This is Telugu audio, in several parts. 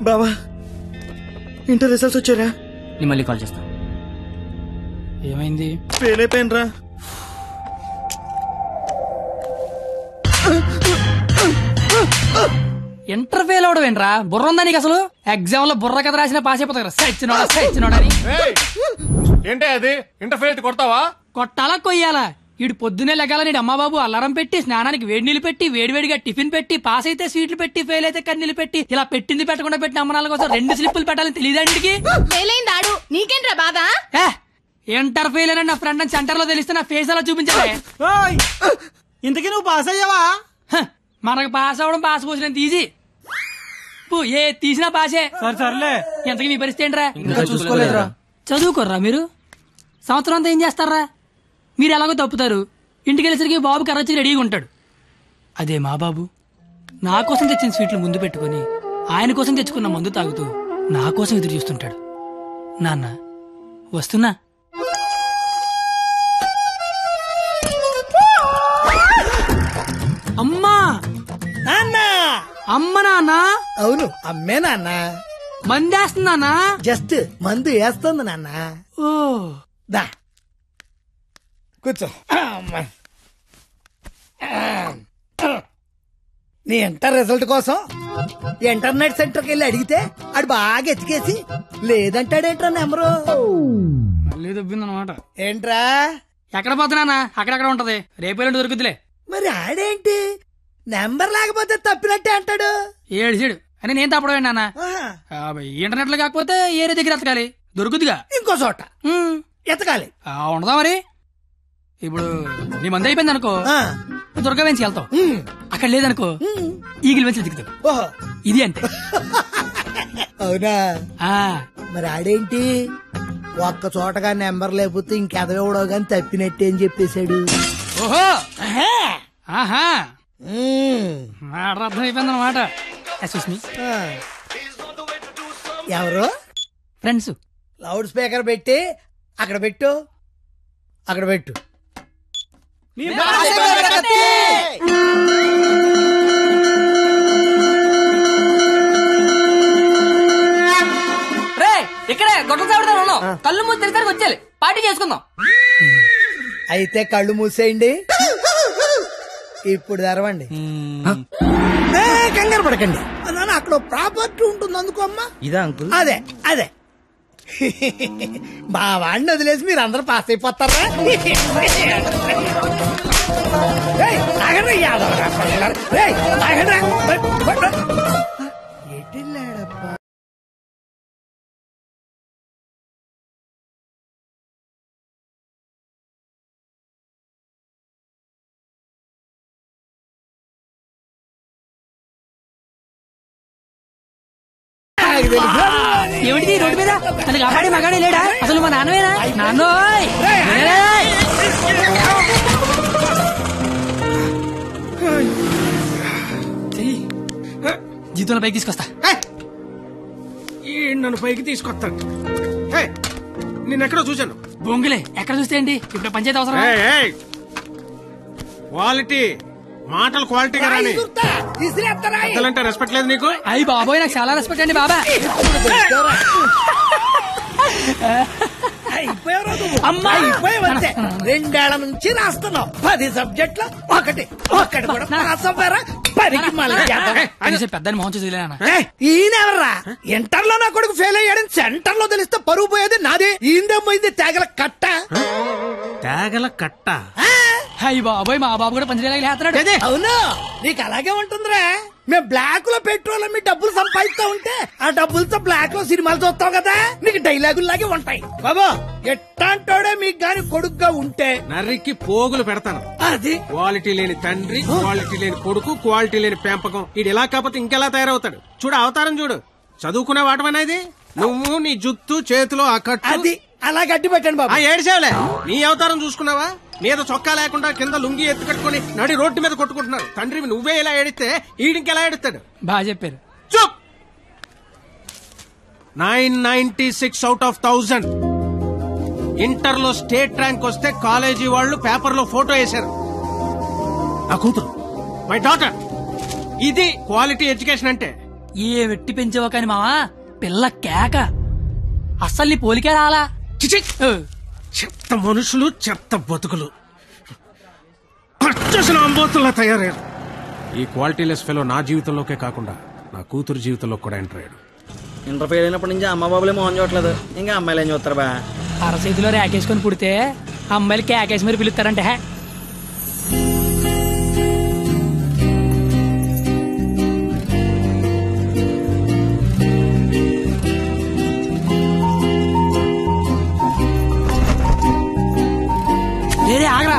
బావా ఇంటర్ రిజల్ట్స్ వచ్చారా? నేను మళ్ళీ కాల్ చేస్తా. ఏమైంది? ఫెయిల్ అయిపోయాను రా. ఇంటర్ ఫెయిల్ అవడం ఏంట్రా? బుర్ర ఉందా నీకు అసలు? ఎగ్జామ్ లో బుర్ర కథ రాసిన పాస్ అయిపోతారు. సచ్చినోడని ఏంటే అది? ఇంటర్ ఫెయిల్ కొడతావా? కొట్టాలా కొయ్యాలా? ఈడు పొద్దునే లెగాల నీడు అమ్మబాబు అలారం పెట్టి స్నానానికి వేడి నీళ్ళు పెట్టి వేడివేడిగా టిఫిన్ పెట్టి పాస్ అయితే స్వీట్లు పెట్టి ఫెయిల్ అయితే కన్నీళ్ళు పెట్టి ఇలా పెట్టింది పెట్టకుండా పెట్టిన అమ్మనాల కోసం 2 స్లిప్పులు పెట్టాలని తెలియదండికి. నీకేంట్రా బాధ? ఇంటర్ ఫెయిల్ అని నా ఫ్రెండ్ అని సెంటర్ లో తెలిస్తే నా ఫేస్ అలా చూపించాలి. ఇంతకీ నువ్వు పాస్ అయ్యావా? మనకు పాస్ అవడం పాస్ పోసినంత ఈజీ. ఏ తీసినా పాసే. సర్లే. ఎంతకీ మీ పరిస్థితి ఏంట్రా? చూసుకోలేదురా. చదువుకోర్రా మీరు. సంవత్సరం అంతా ఏం చేస్తారా? మీరు ఎలాగో తప్పుతారు. ఇంటికి వెళ్ళేసరికి బాబు కర్రొచ్చి రెడీగా ఉంటాడు. అదే మా బాబు నా కోసం తెచ్చిన స్వీట్లు ముందు పెట్టుకుని ఆయన కోసం తెచ్చుకున్న మందు తాగుతూ నా కోసం ఎదురు చూస్తుంటాడు. నాన్న వస్తున్నా. అమ్మా నాన్న. అమ్మ నాన్న. అవును అమ్మే నాన్న. మందేస్తున్నానా? జస్ట్ మందు వేస్తుంది నాన్న. ఓ దా కూర్చో. నీ ఇంటర్ రిజల్ట్ కోసం ఇంటర్నెట్ సెంటర్కి వెళ్ళి అడిగితే ఆడు బాగా ఎతికేసి లేదంటాడేంట్రా నెంబరు. మళ్ళీ దొబ్బిందనమాట. ఏంట్రా? ఎక్కడ పోతున్నానా? అక్కడక్కడ ఉంటది. రేపు దొరుకుతులే. మరి ఆడేంటి నెంబర్ లేకపోతే తప్పినట్టే అంటాడు. ఏడు అని నేను తప్పడం నాన్న. ఇంటర్నెట్ లో కాకపోతే ఏరే దగ్గర ఎతకాలి. దొరుకుతుగా ఇంకో చోట ఎతకాలి. ఉండదా మరి? ఇప్పుడు నీ మంది అయిపోయింది అనుకో, దుర్గా వెంచి వెళ్తావు. అక్కడ లేదనుకో ఈగిల్ వెంచి దిగుతావు. ఓహో ఇది అంతే. అవునా? మరి ఆడేంటి ఒక్క చోటగా నెంబర్ లేకపోతే ఇంకెదవడో గాని తప్పినట్టే అని చెప్పేశాడు. ఓహో ఆహా అర్థం అయిపోయింది అనమాట. ఎవరు? ఫ్రెండ్స్. లౌడ్ స్పీకర్ పెట్టి అక్కడ పెట్టు. అక్కడ పెట్టు. ఇక్కడే గొడవ చావడతాను ఉన్నాం. కళ్ళు మూసి తెరిసరికి వచ్చేయాలి. పార్టీ చేసుకుందాం. అయితే కళ్ళు మూసేయండి. ఇప్పుడు తెరవండి. కంగారు పడకండి. నాన్న అక్కడ ప్రాపర్టీ ఉంటుంది అందుకో అమ్మా. ఇదా అంకుల్? అదే అదే. మా వాడిని వదిలేసి మీరు అందరూ పాస్ అయిపోతారా? ఎటెళ్ళాడప్పా? ఏమిటి రోడ్డు మీద తనకి కాపాడే మగాడే లేడా? అసలు మా నాన్నవేనా? నాన్నోయ్ జీతంలో పైకి తీసుకొస్తా. నన్ను పైకి తీసుకొస్తాను. నిన్నెక్కడో చూశాను. బొంగులే ఎక్కడ చూస్తే ఏంటి? ఇప్పుడు పంచాయతీ అవసరం. క్వాలిటీ మాటలు క్వాలిటీగా రాని. అసలంటే రెస్పెక్ట్ లేదు నీకు? అయ్యి బాబోయ్ నాకు చాలా రెస్పెక్ట్ అండి బాబా. అయిపోయావంతే. 2 ఏళ్ల నుంచి రాస్తున్నావు 10 సబ్జెక్టులు ఒకటి కూడా రాసపోయారా? 10కి మళ్ళీ పెద్దని మోహన్ చూసిలేనా? ఈయనెవర్రా? ఇంటర్ లో నా కొడుకు ఫెయిల్ అయ్యాడని సెంటర్ లో తెలిస్తే పరుగు పోయేది నాది. ఈందేమో ఇది తేగల కట్ట. తేగల కట్ట? అయ్యి బాబోయ్ మా బాబు కూడా పంచలేస్తున్నాడు. అవును నీకు అలాగే ఉంటుందిరా. మేము బ్లాక్ లో పెట్రోల్ మీ డబ్బులు సంపాదిస్తా ఉంటే ఆ డబ్బులతో బ్లాక్ లో సినిమాలు చూస్తావు కదా. నీకు డైలాగుల్లాగే ఉంటాయి. బాబా ఎట్టాంటోడే మీకు గాని కొడుకుగా ఉంటే నర్రికి పోగులు పెడతాను. అది క్వాలిటీ లేని తండ్రి, క్వాలిటీ లేని కొడుకు, క్వాలిటీ లేని పెంపకం. ఇది ఎలా కాకపోతే ఇంకెలా తయారవుతాడు? చూడు అవతారం చూడు. చదువుకునే వాటమనేది నువ్వు నీ జుత్తు చేతిలో ఆ కట్టు అది అలా గట్టి పెట్టండి బాబా. ఏడ్చావులే. నీ అవతారం చూసుకున్నావా? మీద చొక్కా లేకుండా కింద లుంగి ఎత్తు కట్టుకుని నడి రోడ్డు మీద కొట్టుకుంటున్నారు. తండ్రివి నువ్వే ఇలా ఏడిస్తే ఈడింకెలా ఏడుస్తాడు? బాగా చెప్పారు. చూప్. 996 out of 1000 ఇంటర్ లో స్టేట్ ర్యాంక్ వస్తే కాలేజీ వాళ్ళు పేపర్ లో ఫోటో వేశారు. నా కూతురు, మై డాటర్ ఇది క్వాలిటీ ఎడ్యుకేషన్ అంటే. ఏ వెట్టి పెంచావో కాని మావా పిల్ల కేక అస్సలు నీ పోలికే రాలా. చిచి! చెత్త మనుషులు, చెత్త బతుకులు, పచ్చసిన అంబోతుల్లా తయారయ్యారు. ఈ క్వాలిటీలెస్ ఫెలో నా జీవితంలోకే కాకుండా నా కూతురు జీవితంలో కూడా ఎంటర్ అయ్యాడు. ఇంటర్ ఫెయిల్ అయినప్పటి నుంచి అమ్మ బాబులే మోహన్ చూడట్లేదు, ఇంకా అమ్మాయిలు ఏం చూస్తారు బా. అరచేతిలో రేకేసుకొని పుడితే అమ్మాయిలు కేకేసి మరి పిలుస్తారంటే. ఆగరా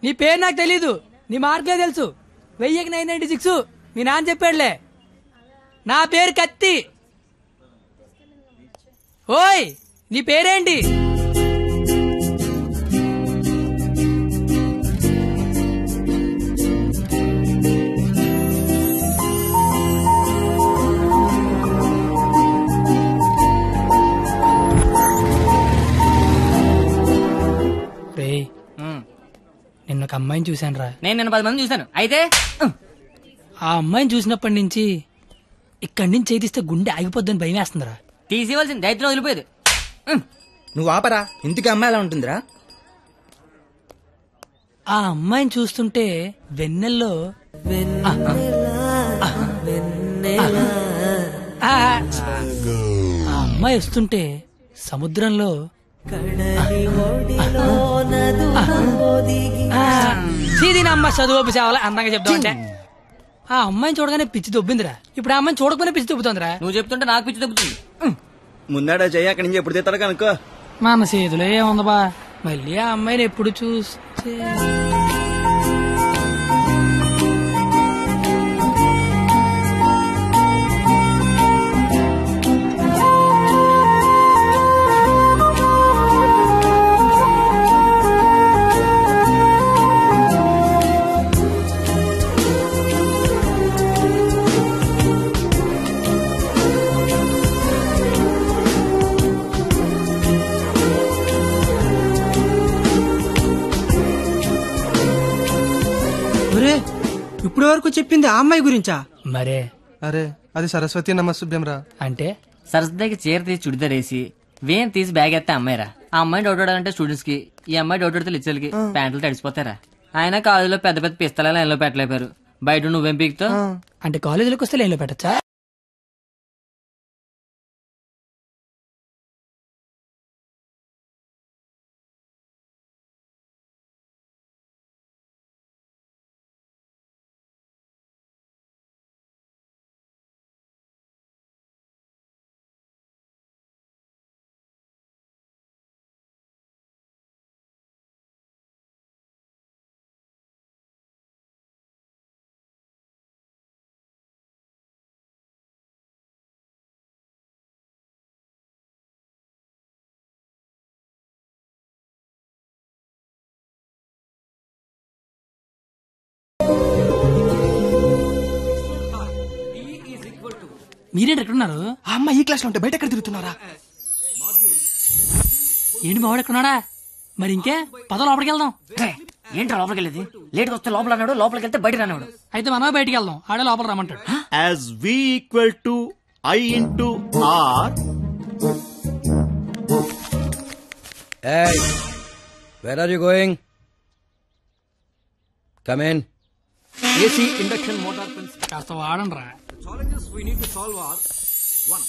నీ పేరు నాకు తెలీదు, నీ మార్కులే తెలుసు. 1000-996 మీ నాన్న చెప్పాడులే. నా పేరు కత్తి. ఓయ్ నీ పేరేంటి? నిన్న ఒక అమ్మాయిని చూశాను రా. నేను నిన్న 10 మంది చూశాను. అయితే ఆ అమ్మాయిని చూసినప్పటి నుంచి ఇక్కడి నుంచి చేతిస్తే గుండె ఆగిపోద్దని భయం వేస్తుందిరా. తీసివలసిన దైత్యం వదిలిపోయేది. నువ్వు ఆపరా, ఇంటికి అమ్మాయి ఎలా ఉంటుందిరా? ఆ అమ్మాయిని చూస్తుంటే వెన్నెల్లో ఆ అమ్మాయి వస్తుంటే సముద్రంలో అమ్మ చదువు సేవలు అందంగా చెప్తామంటే ఆ అమ్మాయిని చూడగానే పిచ్చి దొబ్బిందిరా. ఇప్పుడు ఆ అమ్మాయిని చూడకపోయినా పిచ్చి దొబ్బుతుందిరా. నువ్వు చెప్తుంటే నాకు పిచ్చి దొబ్బుతుంది. ముందాడా చెయ్యి, అక్కడి నుంచి ఎప్పుడు తీస్తాడు కనుక్కో. మన చేతిలో ఏముంది బా, మళ్ళీ ఆ అమ్మాయిని ఎప్పుడు చూస్తే. ఇప్పుడు వరకు చెప్పింది ఆ అమ్మాయి గురించా? మరే అరే అది సరస్వతి నమస్సుభ్యం రా. అంటే సరస్వతికి చీర తీసి చుడిదార్ వేసి వేన్ తీసి బ్యాగ్ ఎత్తే అమ్మాయిరా. ఆ అమ్మాయి డౌట్ అంటే స్టూడెంట్స్ కి, ఈ అమ్మాయి డౌట్ అడితే లెక్చర్లకి ప్యాంట్లు తడిసిపోతారా. ఆయన కాలేజీలో పెద్ద పెద్ద పిస్తల లైన్ లో పెట్టలేపారు. బయట నువ్వేం పీకుతావు? అంటే కాలేజీలోకి వస్తే లైన్లో పెట్టచ్చా? మీరేంటి ఎక్కడున్నారు? ఆ అమ్మాయి ఈ క్లాస్ లో ఉంటే బయట ఎక్కడ తిరుగుతున్నారా? ఏంటి మావాడు ఎక్కడున్నాడా? మరి ఇంకే పద లోపలికి వెళ్దాం. ఏంట్రా లోపలికి వెళ్ళేది? లేట్గా వస్తే లోపల అన్నాడు, లోపలికి వెళ్తే బయట రానివాడు. అయితే మనమే బయటికి వెళ్దాం, ఆడే లోపల రమ్మంటాడు. As V equal to I into R. Hey, where are you going? Come in. AC induction motor principle. కాస్త వాడండి రా. Challenges we need to solve are 1.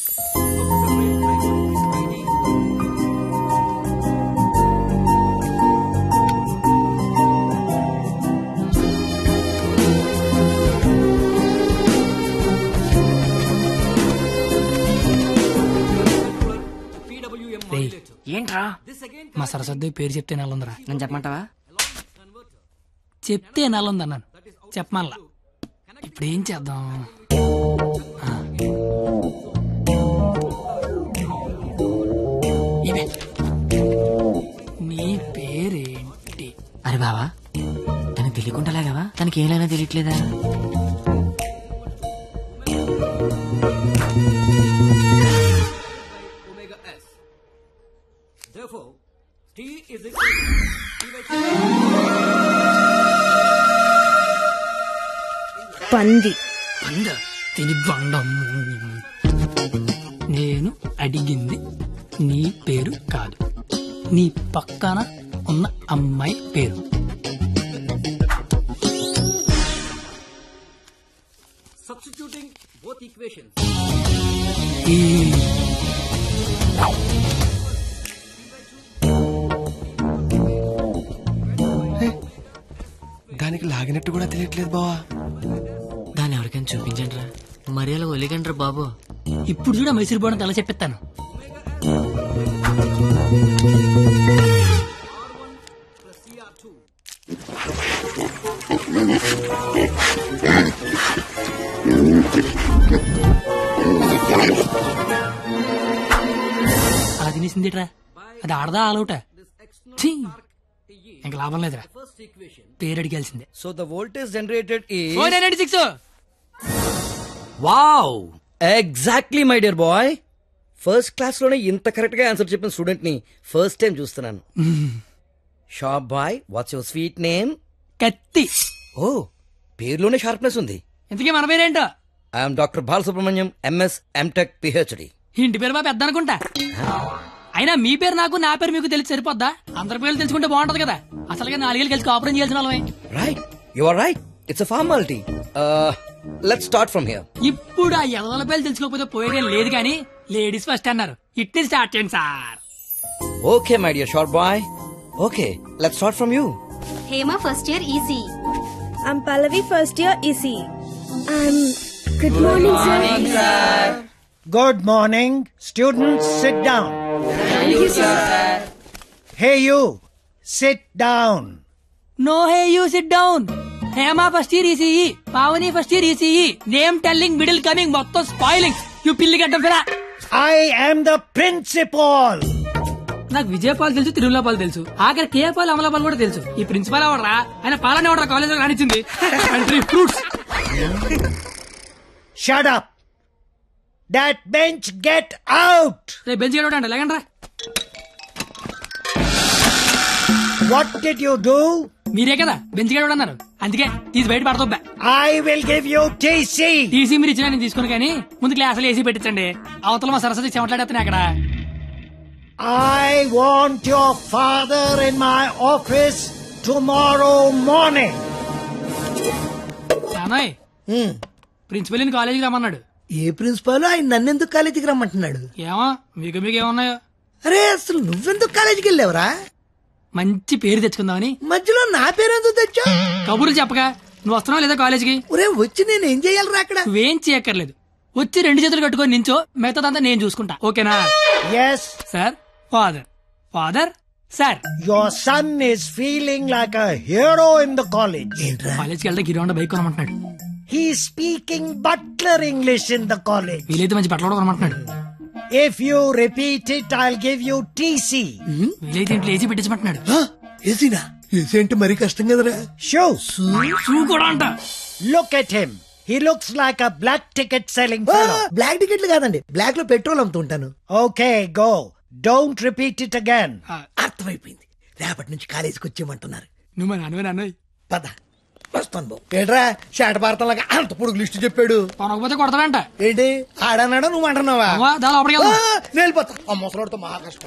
ఏంట్రా? మా సరస్వతి పేరు చెప్తే నెలందరా. నేను చెప్పమంటావా? చెప్తే నెలంది అన్నాను, చెప్పమల్లా. ఇప్పుడు ఏం చేద్దాం? ఇవే. నీ పేరేంటి? అరే బావా, తనకు తెలియకుండా లాగావా? తనకి ఏమైనా తెలియట్లేదా? Therefore, T is equal to పంది. పంద తిని బండం. నేను అడిగింది నీ పేరు కాదు, నీ పక్కన ఉన్న అమ్మాయి పేరు. substituting both equations. దానికి లాగినట్టు కూడా తెలియట్లేదు బావా. దాన్ని ఎవరికైనా చూపించండి రా, మరి అలా ఒలిగండి రా బాబు. ఇప్పుడు కూడా మైసూర్ బోర్డు తల చెప్పిస్తాను. అలా తినేసిందిట్రా, అది ఆడదా ఆలౌటా? ఇంకా లాభం లేదురా, పేరు అడిగాల్సిందే. So the voltage generated is 496. wow, exactly my dear boy. First class లోనే ఇంత కరెక్ట్ గా ఆన్సర్ చెప్పిన స్టూడెంట్ ని ఫస్ట్ టైం చూస్తున్నాను. Sharp boy, what's your sweet name? Katti. ఓ, పేరులోనే షార్ప్నెస్ ఉంది. ఇంతకీ మన పేరేంటో? I'm doctor Balasubrahmanyam, MS, MTech, PhD. ఇంటి పేరు బాబు పెద్ద అనుకుంటా. అయినా మీ పేరు నాకు, నా పేరు మీకు తెలిసి సరిపోద్దా? అందరి పేర్లు తెలుసుకుంటే బాగుంటది కదా. అసలుగా 4 ఏళ్ళు కలిసి కాపురం చేయాల్సిన వాళ్ళమే. Right, you are right, it's a formality. Let's start from here. ఇప్పుడు ఆ ఎదల పేర్లు తెలుసుకోకపోతే పోయేదేం లేదు కానీ లేడీస్ ఫస్ట్ అన్నారు, ఇట్ని స్టార్ట్ చేయండి sir. Okay my dear short boy, okay let's start from you. Hema first year EC. I'm Pallavi, first year EC. Good morning, sir. Good morning. Students, sit down. Thank you, sir. Hey, you. Sit down. No hey you sit down. Hema first year ECE, Pavani first year ECE. Name telling, middle coming, మొత్తం స్పాయిలింగ్. యూ పిల్లి గడ్డం ఫిరా. I am the principal. నాకు విజయపాల్ తెలుసు, తిరుమలపాల్ తెలుసు, ఆఖరి కేపాల్, అమలాపాల్ కూడా తెలుసు. ఈ ప్రిన్సిపాల్ ఎవడరా? ఆయన పాలనే ఎవడరా కాలేజ్ లో రానిచ్చింది? Fruits. Shut up. That bench, get out. రేపు బెంచ్ గడవడండి, లేకండి రా. What did you do? మీరే కదా బెంచ్ గడవడన్నారు, అందుకే తీసి బయట పడతా. I will give you TC. TC మీరు ఇచ్చినా నేను తీసుకుని, కానీ ముందు క్లాసులు ఏసీ పెట్టించండి. అవతల మా సరస్వతి చెమట్లాడేస్తాను అక్కడ. I want your father in my office tomorrow morning. నానోయ్, ప్రిన్సిపల్ కాలేజీకి రమ్మన్నాడు. ఏ ప్రిన్సిపాల్ ఆయన నన్నెందుకు కాలేజీకి రమ్మంటున్నాడు? ఏమో మీకు ఏమన్నాయో. అరే అసలు నువ్వెందుకు కాలేజీకి వెళ్ళావురా? మంచి పేరు తెచ్చుకుందామని. మధ్యలో నా పేరెందుకు తెచ్చా? కబుర్లు చెప్పగా నువ్వు వస్తున్నావు లేదా కాలేజీకి? ఒరే వచ్చి నేను ఏం చెయ్యాలరా అక్కడ? నువ్వేం చేయక్కర్లేదు, వచ్చి 2 చేతులు కట్టుకొని నించో, మిగతాదంతా నేను చూసుకుంటా, ఓకేనా? Yes. Sir, father, father, sir. Your son is feeling like a hero in the college. కాలేజ్కి వెళ్తే గిరౌండ్ బైక్ కొనమంటున్నాడు. He's speaking butler English in the college. వీలైతే మంచి బట్టలు కూడా కొనమంటున్నాడు. If you repeat it, I'll give you TC. వీలైతే ఇంట్లో ఏసీ పెట్టించమంటున్నాడు. ఏసీనా? ఏసీ అంటే మరీ కష్టం కదరా. Shoes. షూ కూడా అంట. Look at him. He looks like a black ticket selling black టికెట్లు కాదండి, బ్లాక్ లో పెట్రోల్ అమ్ముతుంటాను. Okay go don't repeat it again. అర్థమైపోయింది, రేపటి నుంచి కాలేజీకి వచ్చేయమంటున్నారు. నువ్వు మా నాన్నవే నాన్న. పద వస్తాను బాబు. ఏట్రా షాట భారతంలాగా అంత పొడుగు లిస్టు చెప్పాడు. కొనకపోతే కొడతాడంట. ఏంటి ఆడన్నాడా నువ్వు అంటున్నావా? దాని లోపలికి వెళ్దాం. నేను వెళ్ళిపోతా. ఆ ముసలాడితో మహా కష్టం.